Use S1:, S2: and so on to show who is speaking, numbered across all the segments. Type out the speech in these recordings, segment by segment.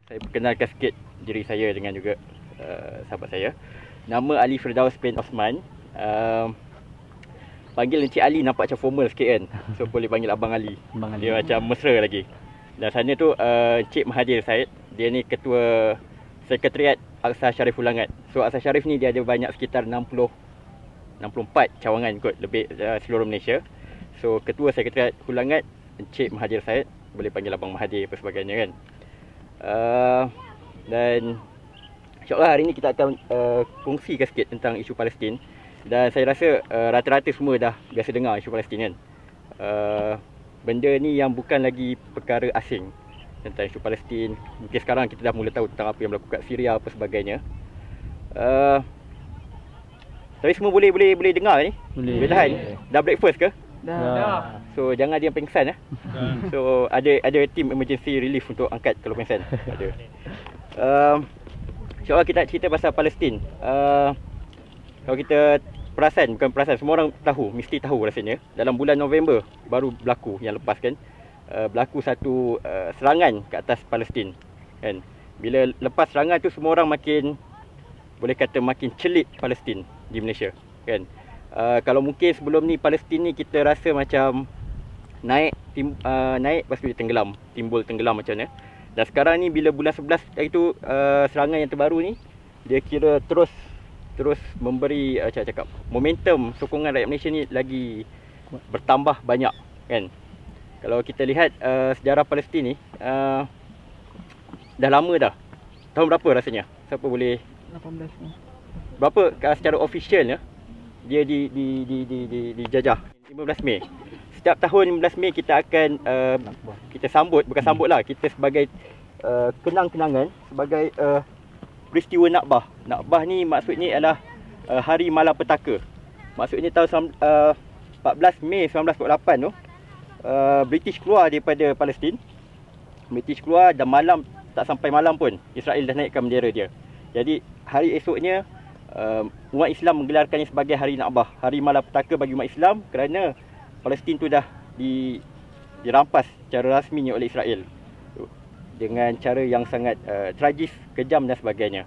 S1: Saya perkenalkan sikit diri saya dengan juga sahabat saya. Nama Ali Firdaus bin Osman. Panggil Encik Ali nampak macam formal sikit kan. So boleh panggil Abang Ali. Dia macam mesra lagi. Dan sana tu Encik Mahathir Said. Dia ni ketua Sekretariat Aqsa Sharif Ulangat. So Aqsa Sharif ni dia ada banyak sekitar 64 cawangan kot lebih seluruh Malaysia. So ketua Sekretariat Ulangat Encik Mahathir Said, boleh panggil Abang Mahathir apa sebagainya kan. Dan insyaAllah hari ni kita akan kongsikan sikit tentang isu Palestin. Dan saya rasa rata-rata semua dah biasa dengar isu Palestin kan. Benda ni yang bukan lagi perkara asing tentang isu Palestin. Mungkin sekarang kita dah mula tahu tentang apa yang berlaku kat Syria apa sebagainya. Tapi semua boleh dengar ni? Boleh tahan? Dah breakfast ke?
S2: Dah.
S1: So jangan dia pengsan . So ada team emergency relief untuk angkat kalau pengsan. Ada. InsyaAllah kita nak cerita pasal Palestin. Kalau kita bukan perasan, semua orang tahu, mesti tahu rasanya. Dalam bulan November baru berlaku yang lepas kan. Berlaku satu serangan ke atas Palestin kan. Bila lepas serangan tu semua orang makin celik Palestin di Malaysia kan. Kalau mungkin sebelum ni Palestin ni kita rasa macam naik lepas tu dia tenggelam, timbul tenggelam macam mana. Dan sekarang ni bila bulan 11 itu serangan yang terbaru ni, dia kira terus memberi momentum sokongan rakyat Malaysia ni lagi bertambah banyak kan. Kalau kita lihat sejarah Palestin ni dah lama dah. Tahun berapa rasanya? Siapa boleh
S2: 18 ni.
S1: Berapa secara officialnya dia dijajah? 15 Mei. Setiap tahun 15 Mei kita akan kita bukan sambut lah, kita sebagai kenang-kenangan sebagai peristiwa Nakbah. Nakbah ni maksudnya adalah Hari Malapetaka. Maksudnya tahun 14 Mei 1948 tu British keluar daripada Palestin. British keluar dan tak sampai malam pun Israel dah naikkan bendera dia. Jadi hari esoknya umat Islam menggelarkannya sebagai Hari Nakbah, Hari Malapetaka bagi umat Islam, kerana Palestin tu dah dirampas secara rasminya oleh Israel dengan cara yang sangat tragis, kejam dan sebagainya.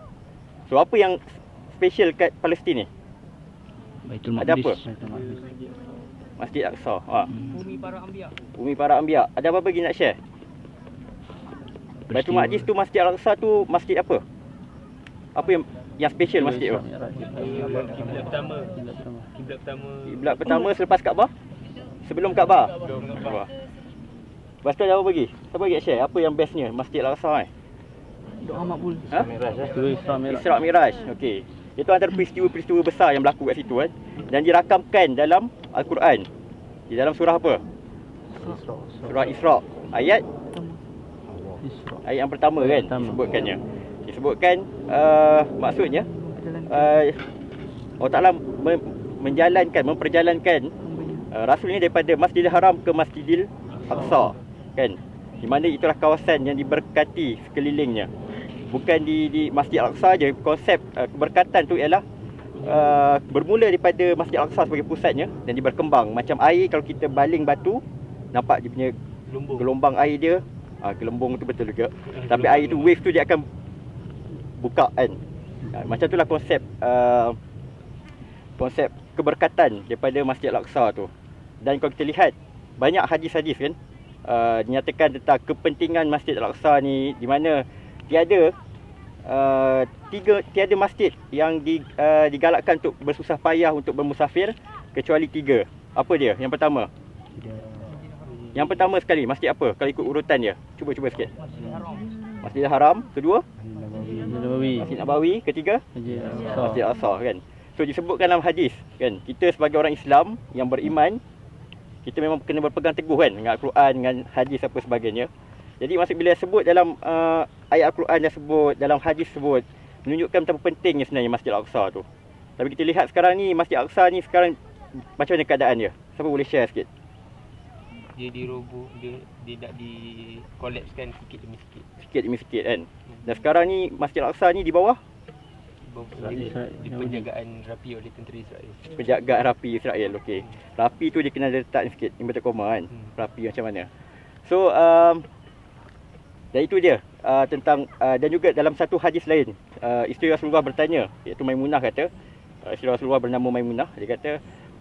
S1: So apa yang special kat Palestin ni?
S3: Baitul Maqdis.
S1: Ada apa? Masjid Aqsa.
S2: Bumi para Anbiya.
S1: Bumi para Anbiya. Ada apa lagi nak share? Baitul Maqdis tu, Masjid Al-Aqsa tu masjid apa? Apa yang special masjid tu? Kiblat pertama selepas Kaabah? Sebelum Kaabah? Lepas tu ada apa lagi? Siapa lagi nak share? Apa yang bestnya Masjid Al-Aqsa ni?
S2: Doa makbul.
S1: Isra' Miraj. Okey. Itu antara peristiwa-peristiwa besar yang berlaku kat situ kan. Dan dirakamkan dalam Al-Quran. Di dalam surah apa? Surah Isra'. Ayat yang pertama kan disebutkannya. Disebutkan maksudnya Allah Ta'ala memperjalankan Rasul ni daripada Masjidil Haram ke Masjidil Aqsa kan. Di mana itulah kawasan yang diberkati sekelilingnya. Bukan di Masjid Al-Aqsa je. Konsep keberkatan tu ialah bermula daripada Masjid Al-Aqsa sebagai pusatnya dan dia berkembang. Macam air, kalau kita baling batu, nampak dia punya gelombang air dia. Gelembung tu betul juga. Tapi air tu, wave tu dia akan buka kan. Macam itulah konsep keberkatan daripada Masjid Al-Aqsa tu. Dan kalau kita lihat banyak hadis-hadis kan dinyatakan tentang kepentingan Masjid Al-Aqsa ni, di mana tiada masjid yang digalakkan untuk bersusah payah untuk bermusafir kecuali 3. Apa dia? Yang pertama sekali masjid apa? Kalau ikut urutan dia. Cuba sikit. Masjidil Haram. Kedua Masjid Nabawi. Ketiga Masjid Al-Aqsa kan. So disebutkan dalam hadis kan, kita sebagai orang Islam yang beriman, kita memang kena berpegang teguh kan dengan Al-Quran, dengan hadis apa sebagainya. Jadi maksud bila sebut dalam ayat Al-Quran yang sebut, dalam hadis sebut, menunjukkan betapa pentingnya sebenarnya Masjid Al-Aqsa tu. Tapi kita lihat sekarang ni Masjid Al-Aqsa ni sekarang macam mana keadaan dia? Siapa boleh share sikit?
S4: Dia diroboh, dia nak di-collapsekan sikit demi sikit
S1: kan. Dan sekarang ni Masjid Al-Aqsa ni di bawah
S4: di penjagaan rapi oleh tentera Israel.
S1: Penjagaan rapi Israel, okey. Rapi tu dia kena letak sikit inverted comma kan. Rapi macam mana? So Dan itu dia tentang dan juga dalam satu hadis lain, isteri Rasulullah bertanya, iaitu Maimunah kata, isteri Rasulullah bernama Maimunah, dia kata,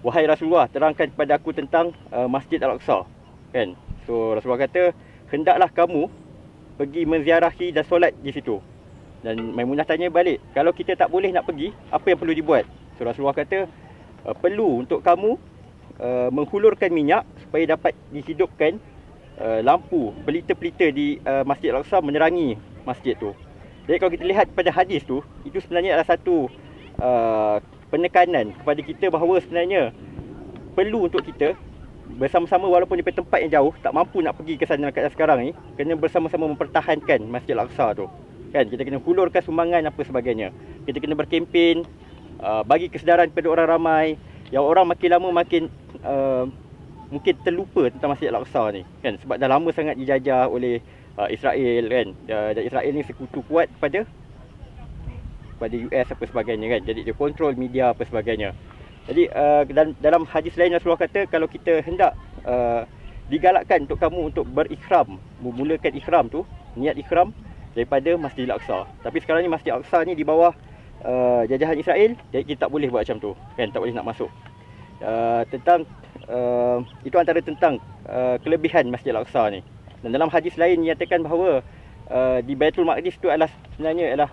S1: "Wahai Rasulullah, terangkan kepada aku tentang Masjid Al-Aqsa." Kan? So Rasulullah kata, "Hendaklah kamu pergi menziarahi dan solat di situ." Dan Maimunah tanya balik, "Kalau kita tak boleh nak pergi, apa yang perlu dibuat?" So Rasulullah kata, "Perlu untuk kamu menghulurkan minyak supaya dapat dihidupkan lampu, pelita-pelita di Masjid Al-Aqsa menerangi masjid tu." Jadi kalau kita lihat pada hadis tu, itu sebenarnya adalah satu penekanan kepada kita bahawa sebenarnya perlu untuk kita bersama-sama, walaupun daripada tempat yang jauh, tak mampu nak pergi ke sana kat sekarang ni, kena bersama-sama mempertahankan Masjid Al-Aqsa tu. Kan, kita kena hulurkan sumbangan apa sebagainya. Kita kena berkempen, bagi kesedaran kepada orang ramai, yang orang makin lama makin mungkin terlupa tentang Masjid Al-Aqsa ni, kan, sebab dah lama sangat dijajah oleh Israel, kan. Dan Israel ni sekutu kuat pada US apa sebagainya, kan. Jadi dia kontrol media apa sebagainya. Jadi dalam hadis lain Rasulullah kata, kalau kita hendak digalakkan untuk kamu untuk berikhram, memulakan ikhram tu, niat ikhram daripada Masjid Al-Aqsa. Tapi sekarang ni Masjid Al-Aqsa ni di bawah jajahan Israel, jadi kita tak boleh buat macam tu, kan, tak boleh nak masuk. Itu antara tentang kelebihan Masjid Al-Aqsa ni. Dan dalam hadis lain nyatakan bahawa di Baitul Maqdis tu adalah sebenarnya adalah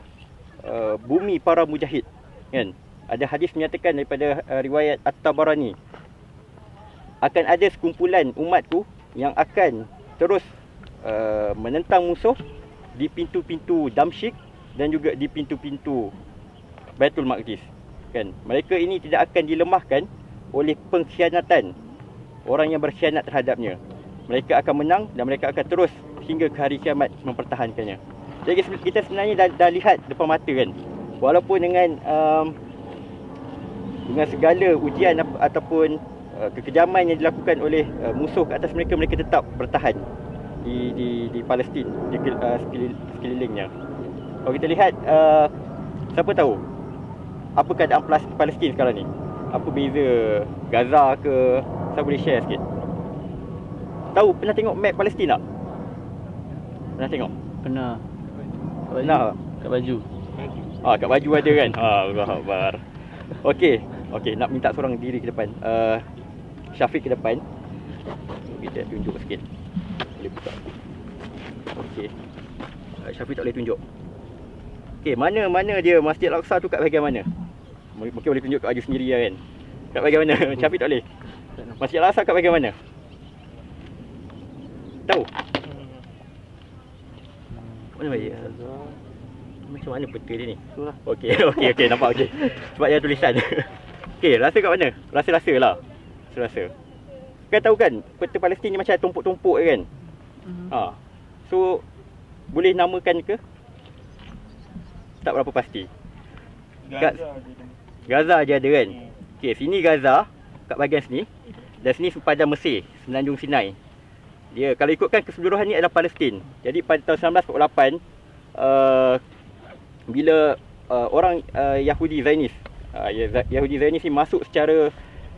S1: bumi para mujahid, kan. Ada hadis menyatakan daripada riwayat At-Tabarani, akan ada sekumpulan umatku yang akan terus menentang musuh di pintu-pintu Damsyik dan juga di pintu-pintu Baitul Maqdis, kan. Mereka ini tidak akan dilemahkan oleh pengkhianatan orang yang berkhianat terhadapnya. Mereka akan menang dan mereka akan terus hingga ke hari kiamat mempertahankannya. Jadi kita sebenarnya dah lihat depan mata, kan. Walaupun dengan segala ujian ataupun kekejaman yang dilakukan oleh musuh ke atas mereka, mereka tetap bertahan di Palestin, di sekelilingnya. Kalau kita lihat, siapa tahu apa keadaan Palestin sekarang ni? Apa beza Gaza ke? Saya boleh share sikit. Tahu, pernah tengok map Palestin tak? Pernah tengok?
S3: Pernah.
S1: Pernah?
S3: Kat baju.
S1: Kat baju ada, kan? Allah Akbar. Okey, nak minta seorang diri ke depan. Syafiq ke depan. Kita tunjuk sikit. Boleh buka. Okey. Syafiq tak boleh tunjuk. Okey, mana dia Masjid Al-Aqsa tu kat bahagian mana? Mungkin boleh tunjuk kat baju sendiri, kan. Kat bahagian mana? Syafiq tak boleh. Masjid Al-Aqsa kat bahagian mana? Tahu? Mana baik? Macam mana peta dia ni? Okey, nampak okey. Sebab dia tulisan. Okey, rasa kat mana? Rasa-rasa lah. Rasa. Kau tahu kan, peta Palestin ni macam tumpuk-tumpuk, kan? So boleh namakan ke? Tak berapa pasti. Gaza je ada, kan? Okey, sini Gaza kat bahagian sini. Dan sini sempadan Mesir, Semenanjung Sinai. Dia kalau ikutkan keseluruhan ni adalah Palestin. Jadi pada tahun 1948 bila orang Yahudi Zionis, Yahudi Zionis ni masuk secara,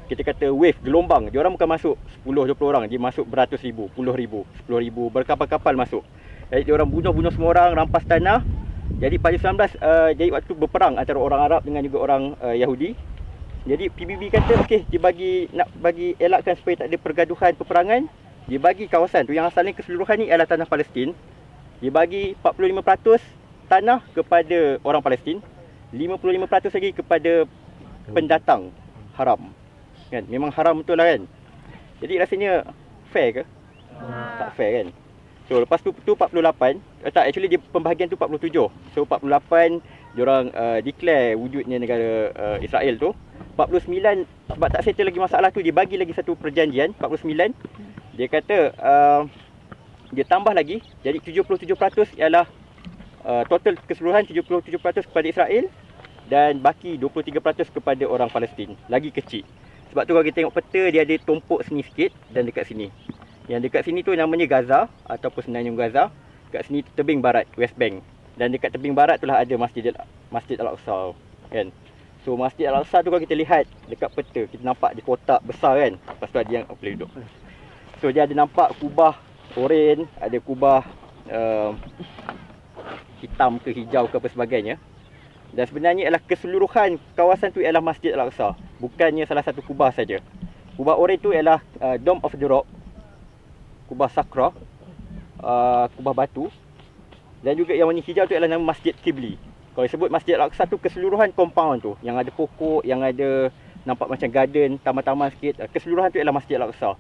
S1: kita kata wave, gelombang. Dia orang bukan masuk 10-20 orang, dia masuk beratus ribu, puluh ribu, 10 ribu, berkapal-kapal masuk. Jadi dia orang bunuh semua orang, rampas tanah. Jadi pada 19 jadi waktu berperang antara orang Arab dengan juga orang Yahudi. Jadi PBB kata okey, dia nak bagi elakkan supaya tak ada pergaduhan peperangan, dia bagi kawasan tu yang asalnya keseluruhan ni adalah tanah Palestin. Dia bagi 45% tanah kepada orang Palestin, 55% lagi kepada pendatang haram. Kan? Memang haram betul lah, kan? Jadi rasanya fair ke? Tak fair, kan? So lepas tu 48, actually dia pembahagian tu 47. So 48 diorang declare wujudnya negara Israel tu. 49 sebab tak settle lagi masalah tu, dia bagi lagi satu perjanjian 49. Dia kata dia tambah lagi, jadi 77% ialah total keseluruhan 77% kepada Israel dan baki 23% kepada orang Palestin. Lagi kecil. Sebab tu kalau kita tengok peta, dia ada tumpuk sini sikit dan dekat sini. Yang dekat sini tu namanya Gaza ataupun Semenanjung Gaza. Dekat sini tebing barat, West Bank. Dan dekat tebing barat itulah ada Masjid Al-Aqsa, kan. So Masjid Al-Aqsa tu kalau kita lihat dekat peta, kita nampak di kotak besar, kan. Lepas tu ada yang boleh duduk. So dia ada nampak kubah oren, ada kubah hitam ke hijau ke apa sebagainya. Dan sebenarnya ialah keseluruhan kawasan tu ialah Masjid Al-Aqsa, bukannya salah satu kubah saja. Kubah oranye tu ialah Dome of the Rock, kubah sakra, kubah batu, dan juga yang warna hijau tu ialah nama Masjid Qibli. Kalau disebut Masjid Al-Aqsa tu keseluruhan compound tu, yang ada pokok, yang ada nampak macam garden, taman-taman sikit, keseluruhan tu ialah Masjid Al-Aqsa.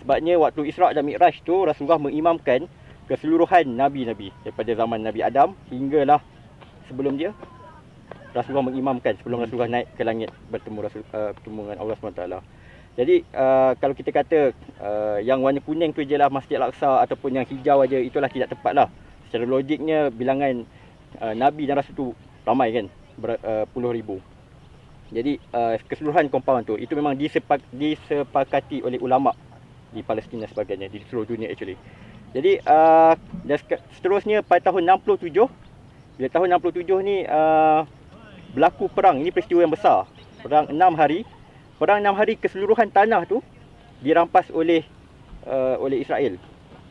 S1: Sebabnya waktu Isra' dan Mi'raj tu Rasulullah mengimamkan keseluruhan Nabi-Nabi daripada zaman Nabi Adam hinggalah sebelum dia. Rasulullah mengimamkan sebelum Rasulullah naik ke langit bertemu dengan Allah SWT. Jadi kalau kita kata yang warna kuning tu je lah Masjid Al-Aqsa ataupun yang hijau aja, itulah tidak tepat lah. Secara logiknya bilangan Nabi dan Rasul tu ramai kan, puluh ribu. Jadi keseluruhan compound tu itu memang disepakati oleh ulama di Palestin dan sebagainya, di seluruh dunia actually. Jadi dan seterusnya pada tahun 67, bila tahun 67 ni berlaku perang. Ini peristiwa yang besar. Perang 6 hari. Perang 6 hari keseluruhan tanah tu dirampas oleh Israel.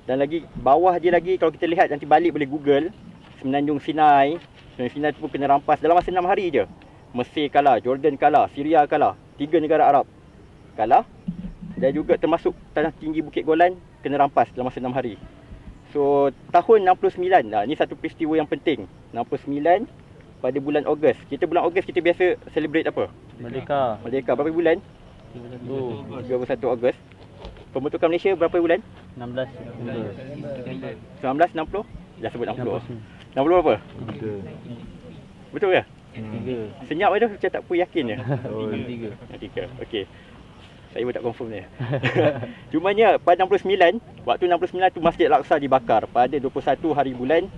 S1: Dan lagi bawah dia lagi, kalau kita lihat nanti balik boleh Google, Semenanjung Sinai. Semenanjung Sinai tu pun kena rampas dalam masa 6 hari je. Mesir kalah, Jordan kalah, Syria kalah, 3 negara Arab kalah. Dan juga termasuk tanah tinggi Bukit Golan kena rampas dalam masa 6 hari. So tahun 69, ni satu peristiwa yang penting. 69 pada bulan Ogos. Bulan Ogos kita biasa celebrate apa?
S3: Merdeka.
S1: Merdeka berapa bulan? 31 Ogos. Pembentukan Malaysia berapa bulan?
S3: 16.
S1: 1960? Dah sebut 60. 60 berapa?
S3: 3.
S1: Betul ke?
S3: 3.
S1: Senyap je macam tak pun yakin je.
S3: 3.
S1: Okey. Saya pun tak confirm ni. Cumanya pada 69, waktu 69 tu Masjid Al-Aqsa dibakar pada 21 hari bulan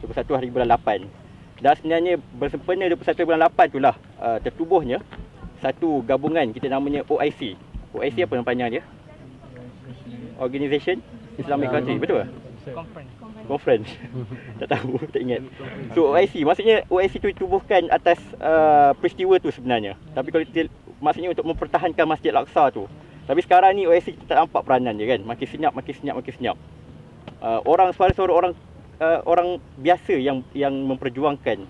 S1: 8. Dan sebenarnya bersempena 21 bulan 8 tu lah tertubuhnya satu gabungan kita namanya OIC. OIC apa nama panjang dia? Organisation Islamic Country, betul ke? Conference. Tak tahu, tak ingat. So OIC, maksudnya OIC tu ditubuhkan atas peristiwa tu sebenarnya. Tapi kalau kita, maksudnya untuk mempertahankan Masjid Al-Aqsa tu. Tapi sekarang ni OIC kita tak nampak peranan dia kan. Makin senyap. Suara-suara orang biasa yang memperjuangkan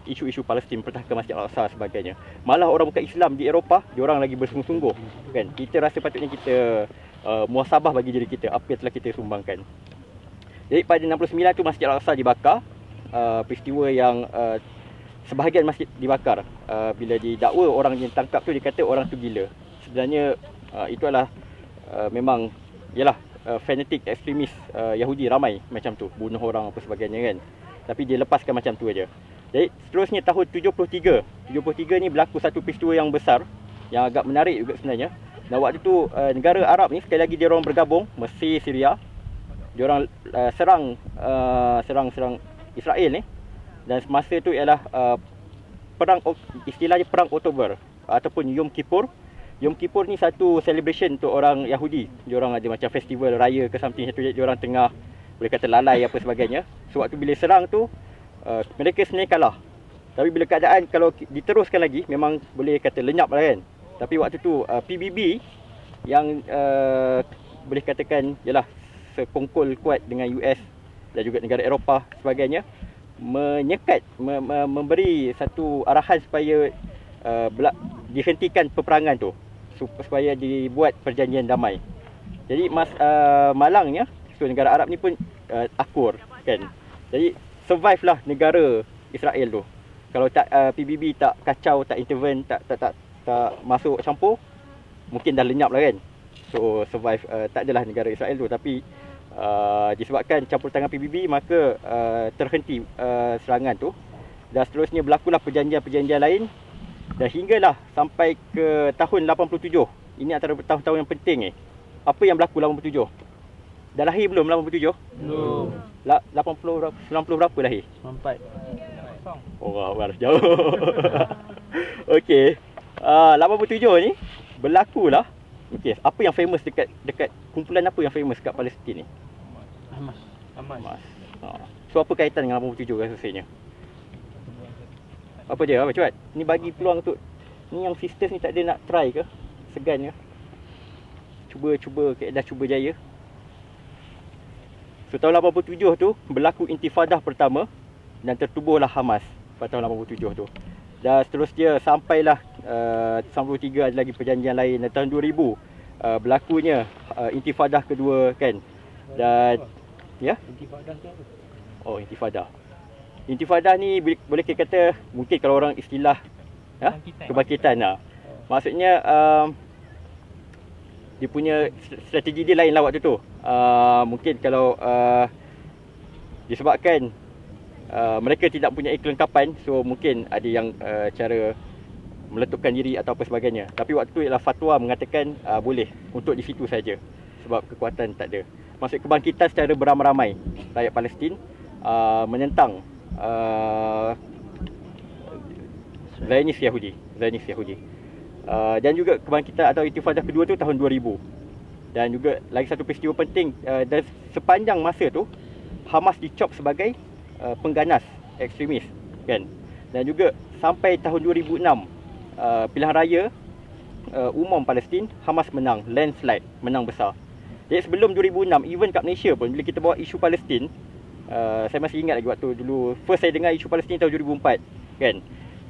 S1: isu-isu Palestin, mempertahankan Masjid Al-Aqsa sebagainya. Malah orang bukan Islam di Eropah, diorang lagi bersungguh-sungguh kan. Kita rasa patutnya kita muhasabah bagi diri kita apa yang telah kita sumbangkan. Jadi pada 69 tu Masjid Al-Aqsa dibakar. Peristiwa yang sebahagian masjid dibakar. Bila didakwa orang yang tangkap tu dikata orang tu gila. Sebenarnya itu adalah memang yalah fanatik ekstremis Yahudi ramai macam tu, bunuh orang apa sebagainya kan. Tapi dia lepaskan macam tu aja. Jadi seterusnya tahun 73 ni berlaku satu peristiwa yang besar yang agak menarik juga sebenarnya. Dan waktu tu negara Arab ni sekali lagi dia orang bergabung, Mesir, Syria. Dia orang serang Israel ni. Dan semasa tu ialah istilahnya perang Oktober ataupun Yom Kippur. Yom Kippur ni satu celebration untuk orang Yahudi. Dia orang ada macam festival raya ke something satu, dia orang tengah boleh kata lalai apa sebagainya. So waktu bila serang tu mereka sebenarnya kalah. Tapi bila keadaan kalau diteruskan lagi memang boleh kata lenyap lah kan. Tapi waktu tu PBB yang boleh katakan ialah sekongkol kuat dengan US dan juga negara Eropah sebagainya, menyekat, memberi satu arahan supaya dihentikan peperangan tu, supaya dibuat perjanjian damai. Jadi malangnya so negara Arab ni pun akur kan. Jadi survive lah negara Israel tu. Kalau tak PBB tak kacau, tak intervene, tak masuk campur, mungkin dah lenyap lah kan. So survive, tak adalah negara Israel tu. Tapi disebabkan campur tangan PBB, maka terhenti serangan tu. Dan seterusnya berlakulah perjanjian-perjanjian lain. Dan hinggalah sampai ke tahun 87. Ini antara tahun-tahun yang penting ni. Apa yang berlaku 87? Dah lahir belum 87?
S3: Belum.
S1: 90 berapa lahir?
S3: 94.
S1: Oh, jauh. Okey. 87 ni berlakulah. Okey, apa yang famous dekat kumpulan apa yang famous kat Palestin ni? Hamas. So apa kaitan dengan 87 rasanya? Apa dia? Apa cepat? Ni bagi peluang tu. Ni yang sisters ni tak ada nak try ke? Segan ke? Cuba keadaan cuba jaya. So So tahun 87 tu berlaku intifadah pertama dan tertubuhlah Hamas pada tahun 87 tu. Dan seterusnya sampailah 93 ada lagi perjanjian lain, dan tahun 2000 berlakunya intifadah kedua kan. Dan ya,
S4: Intifadah tu apa?
S1: oh intifadah. Intifadah ni boleh kita kata mungkin kalau orang istilah kebangkitan lah. Maksudnya dia punya strategi dia lain lah waktu tu. Mungkin kalau disebabkan mereka tidak punya kelengkapan, so mungkin ada yang cara meletupkan diri atau apa sebagainya. Tapi waktu tu ialah fatwa mengatakan boleh untuk di situ saja sebab kekuatan tak ada. Maksud kebangkitan secara beramai-ramai rakyat Palestin menentang Zionis Yahudi. Dan juga kebangkitan atau intifadah kedua tu tahun 2000. Dan juga lagi satu peristiwa penting, dan sepanjang masa tu Hamas dicop sebagai pengganas ekstremis kan. Dan juga sampai tahun 2006 pilihan raya umum Palestin, Hamas menang landslide, menang besar. Jadi sebelum 2006, even kat Malaysia pun bila kita bawa isu Palestin, saya masih ingat lagi waktu dulu first saya dengar isu Palestin tahun 2004 kan.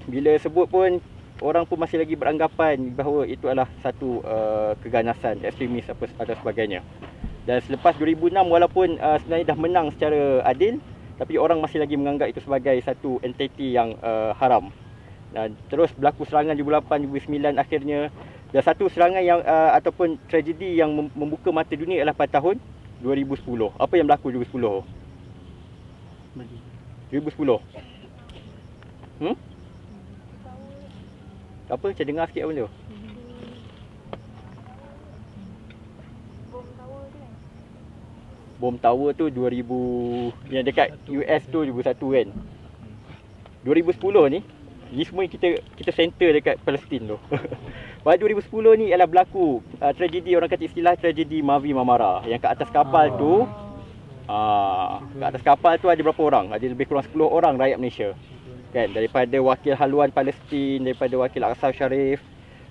S1: Bila sebut pun orang pun masih lagi beranggapan bahawa itu adalah satu keganasan ekstremis apa dan sebagainya. Dan selepas 2006 walaupun sebenarnya dah menang secara adil, tapi orang masih lagi menganggap itu sebagai satu entiti yang haram. Dan terus berlaku serangan 2008, 2009 akhirnya. Dan satu serangan yang ataupun tragedi yang membuka mata dunia adalah pada tahun 2010. Apa yang berlaku 2010? 2010. Apa? Saya dengar sikit apa tu? Bom tower tu 2000 yang dekat US tu 2001 kan. 2010 ni semua kita center dekat Palestin tu. Pada 2010 ni ialah berlaku tragedi, orang kata istilah tragedi Mavi Marmara, yang kat atas kapal tu kat atas kapal tu ada berapa orang? Ada lebih kurang 10 orang rakyat Malaysia. Kan, daripada wakil haluan Palestin, daripada wakil Aqsa Sharif,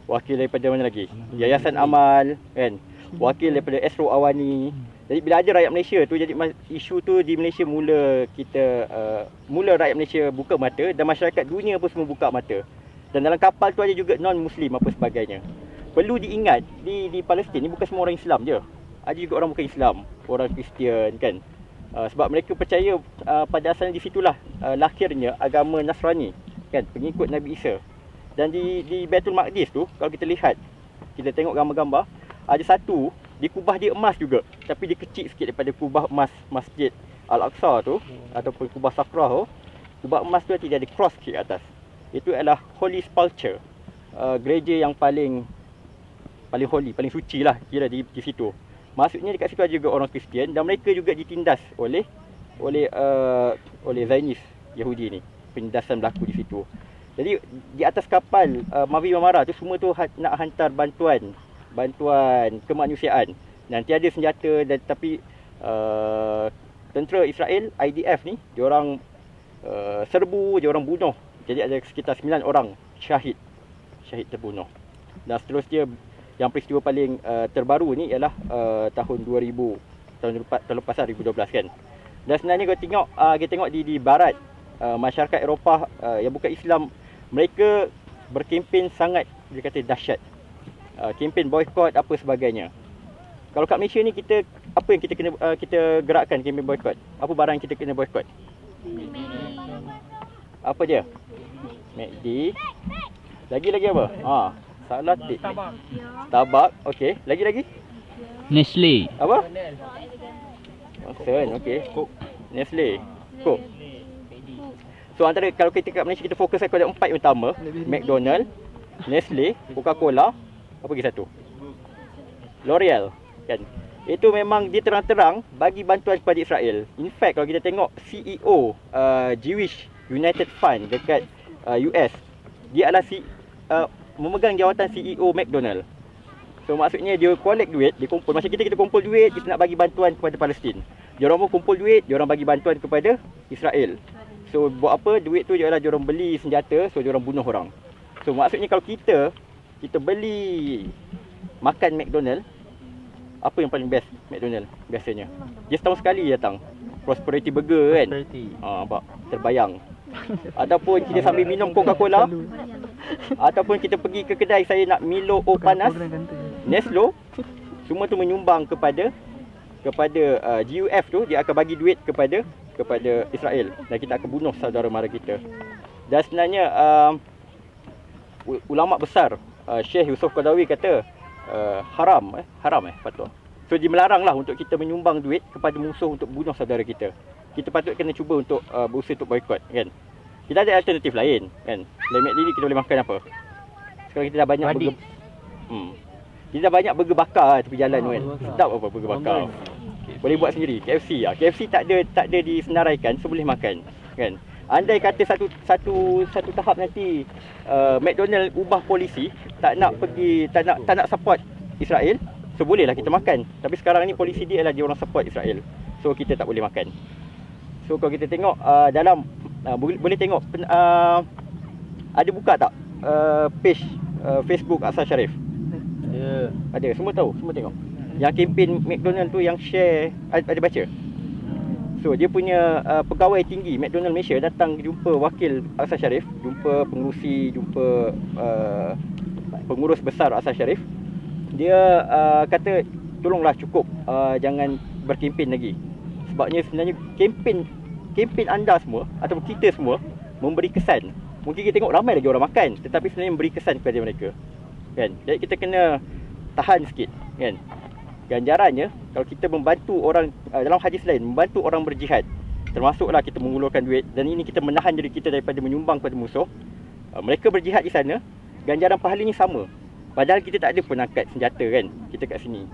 S1: wakil daripada mana lagi? Yayasan Amal kan, wakil daripada Esro Awani. Jadi bila ada rakyat Malaysia tu, jadi isu tu di Malaysia mula rakyat Malaysia buka mata, dan masyarakat dunia pun semua buka mata. Dan dalam kapal tu ada juga non-Muslim apa sebagainya. Perlu diingat, di Palestin ni bukan semua orang Islam je. Ada juga orang bukan Islam, orang Kristian kan. Sebab mereka percaya pada asalnya di situlah lahirnya agama Nasrani kan, pengikut Nabi Isa. Dan di Baitul Maqdis tu kalau kita lihat, kita tengok gambar-gambar, ada satu di kubah dia emas juga, tapi dia kecil sikit daripada kubah emas Masjid Al-Aqsa tu ataupun kubah Sakrah tu. Kubah emas tu tidak ada cross sikit atas. Itu adalah Holy Sepulchre, gereja yang paling holy, paling suci lah kira di situ. Maksudnya dekat situ ada juga orang Kristian, dan mereka juga ditindas oleh Zionis Yahudi ni. Penindasan berlaku di situ. Jadi di atas kapal Mavi Marmara tu semua tu nak hantar bantuan kemanusiaan. Dan tiada senjata, dan tapi tentera Israel IDF ni diorang serbu, diorang bunuh. Jadi ada sekitar 9 orang syahid terbunuh. Dan seterusnya yang peristiwa paling terbaru ni ialah tahun 2000, tahun lepas 2012 kan. Dan sebenarnya kita tengok di barat, masyarakat Eropah yang bukan Islam, mereka berkempen sangat dia kata dahsyat. Kempen boykot apa sebagainya. Kalau kat Malaysia ni apa yang kita gerakkan kempen boykot? Apa barang yang kita kena boykot? Apa dia? McD. Lagi apa? Salah tik. Starbucks. Okey. Lagi?
S3: Nestle.
S1: Apa? Watson. Okey. Nestle. Coke. So antara kalau kita kat Malaysia kita fokus kepada 4 utama, McDonald, Nestle, Coca-Cola, apa lagi satu? L'Oreal kan. Itu memang dia terang-terang bagi bantuan kepada Israel. In fact kalau kita tengok CEO Jewish United Fund dekat US, dia adalah memegang jawatan CEO McDonald. So maksudnya dia collect duit, dia kumpul. Macam kita kumpul duit, kita nak bagi bantuan kepada Palestin. Diorang pun kumpul duit, diorang bagi bantuan kepada Israel. So buat apa? Duit tu ialah diorang beli senjata, so diorang bunuh orang. So maksudnya kalau kita beli makan McDonald, Apa yang paling best McDonald biasanya? Dia setahun sekali datang. Prosperity Burger kan. Nampak terbayang. Ataupun kita sambil minum Coca-Cola, ataupun kita pergi ke kedai, saya nak Milo O panas, Neslo, semua tu menyumbang kepada GUF tu. Dia akan bagi duit kepada Israel, dan kita akan bunuh saudara mara kita. Dan sebenarnya ulama besar Syekh Yusof Qaradawi kata haram patut. So dia melarang lah untuk kita menyumbang duit kepada musuh untuk bunuh saudara kita. Kita patut kena cuba untuk berusaha untuk boikot kan. Kita ada alternatif lain kan. Selain McD kita boleh makan apa? Sekarang kita dah banyak burger. Kita dah banyak burger bakar tepi jalan kan. Sedap apa burger bakar. Boleh buat sendiri. KFC KFC tak ada disenaraikan, so boleh makan kan. Andai kata satu tahap nanti McDonald ubah polisi, tak nak support Israel, so bolehlah kita makan. Tapi sekarang ni polisi dia adalah dia orang support Israel, so kita tak boleh makan. So kalau kita tengok dalam boleh tengok ada buka tak page Facebook Aqsa Sharif? Ada, semua tahu, semua tengok. Yang kempen McDonald tu yang share, ada baca? So dia punya pegawai tinggi McDonald Malaysia datang jumpa wakil Aqsa Sharif, jumpa pengurusi, jumpa pengurus besar Aqsa Sharif. Dia kata tolonglah cukup, jangan berkempen lagi. Sebabnya sebenarnya kempen anda semua ataupun kita semua memberi kesan. Mungkin kita tengok ramai lagi orang makan, tetapi sebenarnya memberi kesan kepada mereka. Kan? Jadi kita kena tahan sikit kan. Ganjarannya kalau kita membantu orang, dalam hadis lain, membantu orang berjihad, termasuklah kita mengulurkan duit, dan ini kita menahan diri kita daripada menyumbang kepada musuh. Mereka berjihad di sana, ganjaran pahalanya sama. Padahal kita tak ada pun angkat senjata kan, kita kat sini.